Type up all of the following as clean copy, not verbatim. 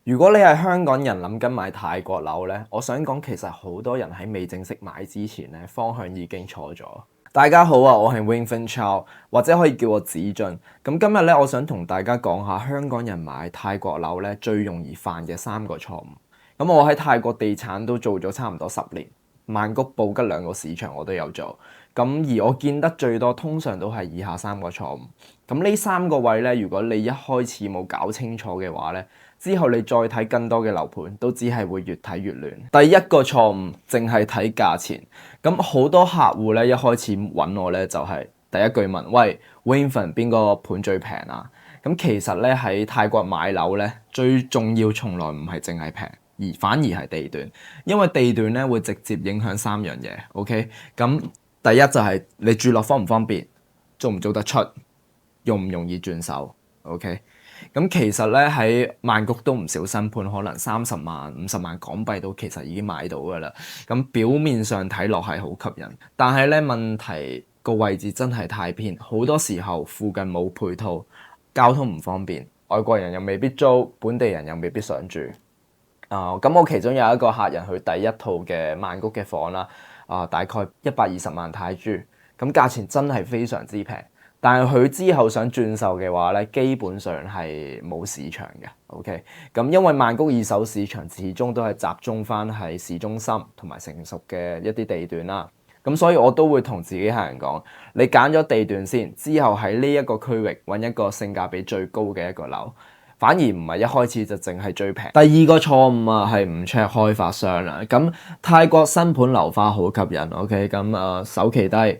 如果你係香港人諗緊買泰國樓咧，我想講其實好多人喺未正式買之前咧，方向已經錯咗。大家好啊，我係 Wingfield Chow，或者可以叫我子俊。咁今日咧，我想同大家講下香港人買泰國樓咧最容易犯嘅3個錯誤。咁我喺泰國地產都做咗差唔多10年，曼谷、布吉兩個市場我都有做。咁而我見得最多通常都係以下3個錯誤。咁呢3個位咧，如果你一開始冇搞清楚嘅話咧，之後你再睇更多嘅樓盤，都只係會越睇越亂。第一個錯誤，淨係睇價錢。咁好多客戶咧一開始揾我咧就係第一句問：喂 Wingfield 邊個盤最平啊？咁其實咧喺泰國買樓咧，最重要從來唔係淨係平，而反而係地段，因為地段咧會直接影響3樣嘢。OK，咁第一就係你住落方唔方便，租唔租得出，容唔容易轉手。OK。咁其實咧喺曼谷都唔少新盤，可能30萬、50萬港幣都其實已經買到㗎啦。咁表面上睇落係好吸引，但係咧問題個位置真係太偏，好多時候附近冇配套，交通唔方便，外國人又未必租，本地人又未必想住。咁我其中有一個客人去第一套嘅曼谷嘅房啦，大概120萬泰銖，咁價錢真係非常之平。但係佢之後想轉售嘅話咧，基本上係冇市場嘅。OK，咁因為曼谷二手市場始終都係集中翻喺市中心同埋成熟嘅一啲地段啦。咁所以我都會同自己客人講，你揀咗地段先，之後喺呢一個區域揾一個性價比最高嘅一個樓。反而唔係一開始就淨係最平。第二個錯誤啊，係唔 check 開發商啦。咁泰國新盤樓花好吸引，OK，咁首期低，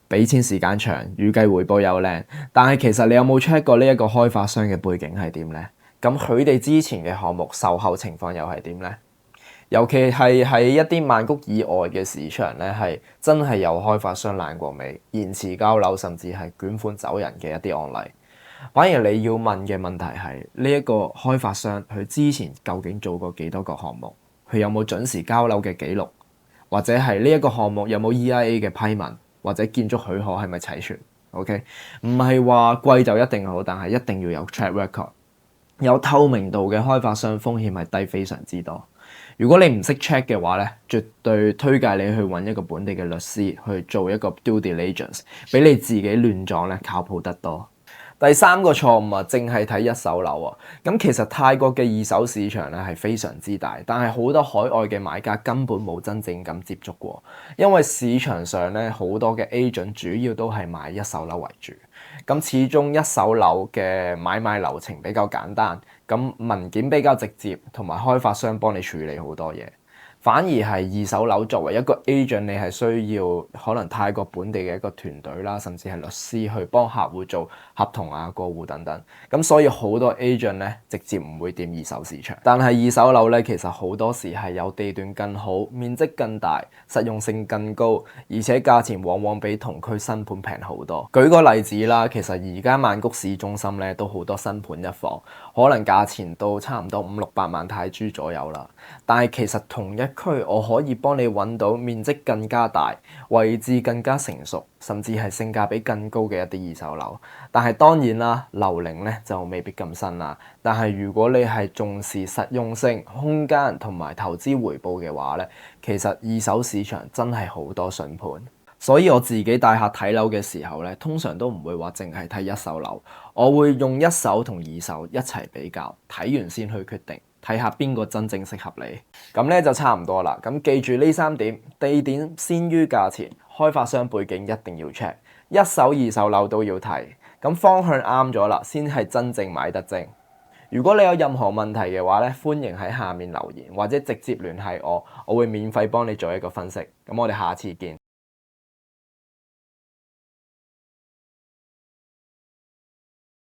俾錢時間長，預計回報又靚。但係其實你有冇 check 過呢一個開發商嘅背景係點呢？咁佢哋之前嘅項目售後情況又係點呢？尤其係喺一啲曼谷以外嘅市場咧，係真係有開發商爛過尾，延遲交樓，甚至係捲款走人嘅一啲案例。反而你要問嘅問題係呢一個開發商佢之前究竟做過幾多個項目？佢有冇準時交樓嘅記錄？或者係呢一個項目有冇 EIA 嘅批文？或者建築許可係咪齊全 ？OK， 唔係話貴就一定好，但係一定要有 track record， 有透明度嘅開發商風險係低非常之多。如果你唔識 check 嘅話咧，絕對推介你去揾一個本地嘅律師去做一個 due diligence， 比你自己亂撞咧靠譜得多。第3個錯誤啊，淨係睇一手樓啊。咁其實泰國嘅二手市場咧係非常之大，但係好多海外嘅買家根本冇真正咁接觸過，因為市場上咧好多嘅 agent 主要都係買一手樓為主。咁始終一手樓嘅買賣流程比較簡單，咁文件比較直接，同埋開發商幫你處理好多嘢。反而係二手樓作為一個 agent，你係需要可能泰國本地嘅一個團隊啦，甚至係律師去幫客戶做合同啊、過戶等等。咁所以好多 agent 咧直接唔會掂二手市場。但係二手樓咧其實好多時係有地段更好、面積更大、實用性更高，而且價錢往往比同區新盤平好多。舉個例子啦，其實而家曼谷市中心咧都好多新盤一房，可能價錢都差唔多500-600萬泰銖左右啦。但係其實同一區我可以幫你揾到面積更加大、位置更加成熟，甚至係性價比更高嘅一啲二手樓。但係當然啦，樓齡咧就未必咁新啦。但係如果你係重視實用性、空間同埋投資回報嘅話咧，其實二手市場真係好多筍盤。所以我自己帶客睇樓嘅時候咧，通常都唔會話淨係睇一手樓，我會用一手同二手一齊比較，睇完先去決定。睇下邊個真正適合你，咁咧就差唔多啦。咁記住呢3點，地點先於價錢，開發商背景一定要 check， 一手二手樓都要睇。咁方向啱咗啦，先係真正買得精。如果你有任何問題嘅話咧，歡迎喺下面留言或者直接聯繫我，我會免費幫你做一個分析。咁我哋下次見。